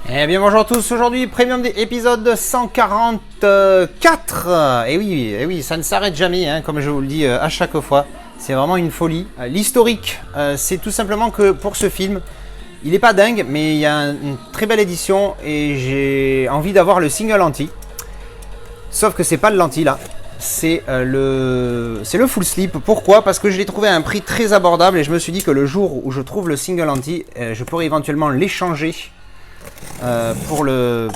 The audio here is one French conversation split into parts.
Eh bien bonjour à tous, aujourd'hui Premium des épisodes 144. Et oui, ça ne s'arrête jamais, hein, comme je vous le dis à chaque fois. C'est vraiment une folie. L'historique, c'est tout simplement que pour ce film, il n'est pas dingue, mais il y a une très belle édition et j'ai envie d'avoir le single anti. Sauf que c'est pas le lentille là, c'est le full slip. Pourquoi? Parce que je l'ai trouvé à un prix très abordable et je me suis dit que le jour où je trouve le single anti, je pourrais éventuellement l'échanger pour le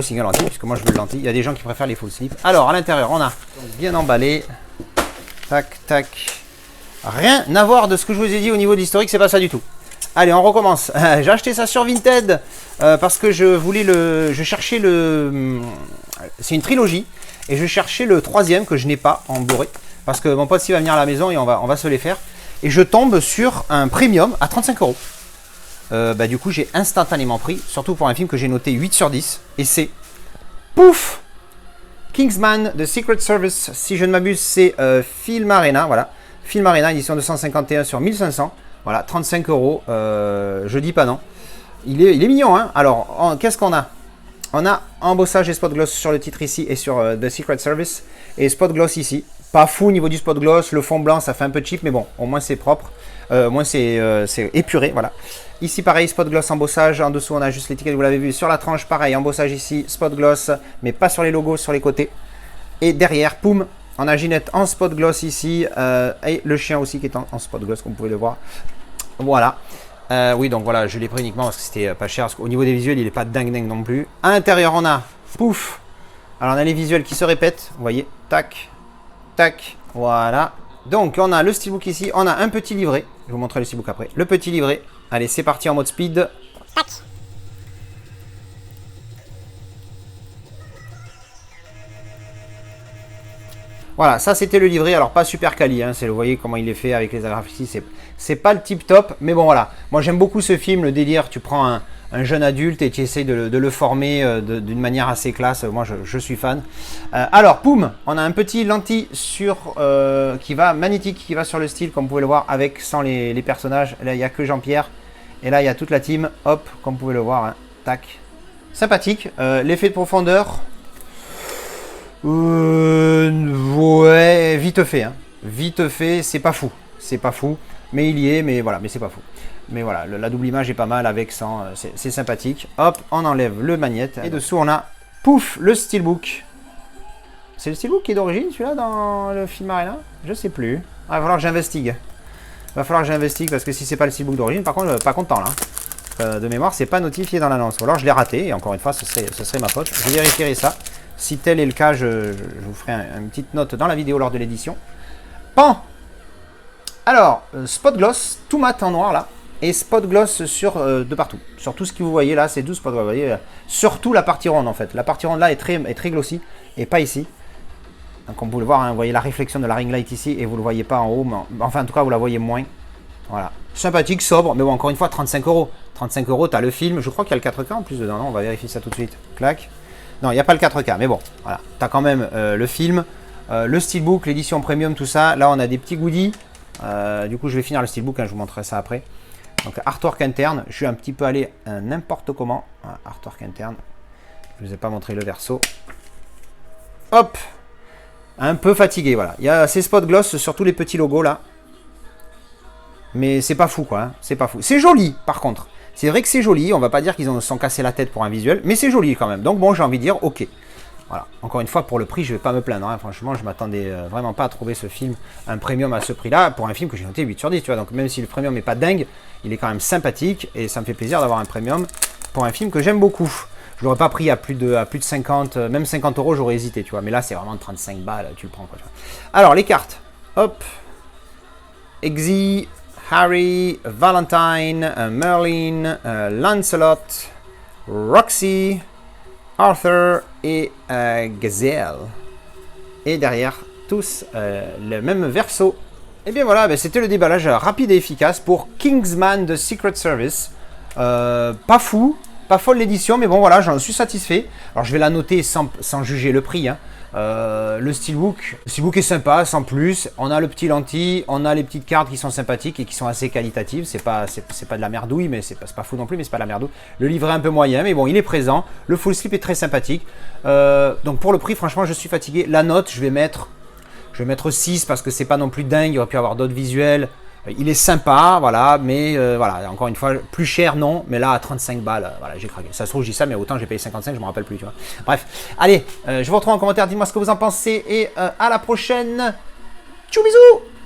single lentille, puisque moi je veux le lentille. Il y a des gens qui préfèrent les full slip. Alors à l'intérieur on a bien emballé, tac tac, rien à voir de ce que je vous ai dit au niveau de l'historique, c'est pas ça du tout. Allez, on recommence. J'ai acheté ça sur Vinted parce que je cherchais c'est une trilogie et je cherchais le troisième que je n'ai pas en Blu-ray parce que mon pote ici va venir à la maison et on va se les faire. Et je tombe sur un premium à 35 €. Du coup j'ai instantanément pris, surtout pour un film que j'ai noté 8 sur 10, et c'est pouf, Kingsman The Secret Service, si je ne m'abuse c'est Film Arena, voilà, Film Arena édition 251 sur 1500, voilà, 35 €, je dis pas non, il est mignon, hein. Alors qu'est-ce qu'on a? On a embossage et spot gloss sur le titre ici et sur The Secret Service, et spot gloss ici, pas fou au niveau du spot gloss, le fond blanc ça fait un peu cheap, mais bon, au moins c'est propre. Au moins c'est épuré, voilà. Ici pareil, spot gloss embossage, en dessous on a juste l'étiquette, vous l'avez vu, sur la tranche pareil, embossage ici, spot gloss, mais pas sur les logos, sur les côtés. Et derrière, poum, on a Ginette en spot gloss ici, et le chien aussi qui est en spot gloss, comme vous pouvez le voir. Voilà. Oui, donc voilà, je l'ai pris uniquement parce que c'était pas cher, parce qu'au niveau des visuels, il n'est pas dingue non plus. À l'intérieur, on a, pouf, alors on a les visuels qui se répètent, vous voyez, tac, tac, voilà. Donc on a le steelbook ici, on a un petit livret, je vais vous montrer le steelbook après, le petit livret, allez c'est parti en mode speed. Tac. Voilà, ça c'était le livret, alors pas super quali, hein, vous voyez comment il est fait avec les agrafes ici, c'est pas le tip top, mais bon voilà, moi j'aime beaucoup ce film, le délire, tu prends un jeune adulte et tu essayes de le former d'une manière assez classe, moi je suis fan. Alors poum, on a un petit lentille qui va magnétique, qui va sur le style, comme vous pouvez le voir, avec sans les personnages, là il n'y a que Jean-Pierre, et là il y a toute la team, hop, comme vous pouvez le voir, hein, tac, sympathique, l'effet de profondeur, ouais, vite fait, hein. Vite fait, c'est pas fou, mais il y est, mais voilà, mais c'est pas fou. Mais voilà, la double image est pas mal avec sans, c'est sympathique. Hop, on enlève le magnète et dessous on a, pouf, le steelbook. C'est le steelbook qui est d'origine celui-là dans le film Arena? Je sais plus. Ah, il va falloir que j'investigue. Parce que si c'est pas le steelbook d'origine, par contre, pas content là. De mémoire, c'est pas notifié dans l'annonce. Ou alors je l'ai raté, et encore une fois, ce serait ma faute. Je vérifierai ça. Si tel est le cas, je vous ferai une petite note dans la vidéo lors de l'édition. Pan! Alors, spot gloss, tout mat en noir là. Et spot gloss de partout. Sur tout ce que vous voyez là, c'est 12 spots gloss. Vous voyez, surtout la partie ronde en fait. La partie ronde là est très glossy, et pas ici. Donc, comme vous pouvez le voir, hein, vous voyez la réflexion de la ring light ici, et vous ne le voyez pas en haut. Mais enfin, en tout cas, vous la voyez moins. Voilà. Sympathique, sobre, mais bon, encore une fois, 35 €. 35 €, tu as le film. Je crois qu'il y a le 4K en plus dedans. Non, on va vérifier ça tout de suite. Clac. Non, il n'y a pas le 4K, mais bon, voilà. Tu as quand même le film, le steelbook, l'édition premium, tout ça. Là, on a des petits goodies. Du coup, je vais finir le steelbook, hein, je vous montrerai ça après. Donc, artwork interne. Je suis un petit peu allé n'importe comment. Artwork interne. Je ne vous ai pas montré le verso. Hop. Un peu fatigué, voilà. Il y a ces spots gloss sur tous les petits logos là. Mais c'est pas fou, quoi. Hein. C'est pas fou. C'est joli, par contre. C'est vrai que c'est joli, on va pas dire qu'ils se sont cassés la tête pour un visuel, mais c'est joli quand même. Donc bon, j'ai envie de dire, ok. Voilà. Encore une fois, pour le prix, je vais pas me plaindre. Hein. Franchement, je m'attendais vraiment pas à trouver ce film, un premium à ce prix-là, pour un film que j'ai noté 8 sur 10. Tu vois. Donc même si le premium n'est pas dingue, il est quand même sympathique, et ça me fait plaisir d'avoir un premium pour un film que j'aime beaucoup. Je l'aurais pas pris à plus de 50, même 50 €, j'aurais hésité, tu vois. Mais là, c'est vraiment 35 balles, tu le prends, quoi. Tu vois. Alors, les cartes. Hop. Exy, Harry, Valentine, Merlin, Lancelot, Roxy, Arthur et Gazelle. Et derrière, tous le même verso. Et bien voilà, c'était le déballage rapide et efficace pour Kingsman The Secret Service. Pas fou, pas folle l'édition, mais bon voilà, j'en suis satisfait. Alors je vais la noter sans juger le prix, hein. Le steelbook est sympa, sans plus. On a le petit lentille, on a les petites cartes qui sont sympathiques et qui sont assez qualitatives. C'est pas de la merdouille, mais c'est pas fou non plus, mais c'est pas de la merdouille. Le livret un peu moyen, mais bon, il est présent. Le full slip est très sympathique. Donc pour le prix, franchement, je suis fatigué. La note, je vais mettre 6 parce que c'est pas non plus dingue. Il aurait pu y avoir d'autres visuels. Il est sympa, voilà, mais voilà, encore une fois, plus cher, non, mais là, à 35 balles, voilà, j'ai craqué. Ça se trouve, je dis ça, mais autant j'ai payé 55, je me rappelle plus, tu vois. Bref, allez, je vous retrouve en commentaire, dites-moi ce que vous en pensez, et à la prochaine. Tchou, bisous!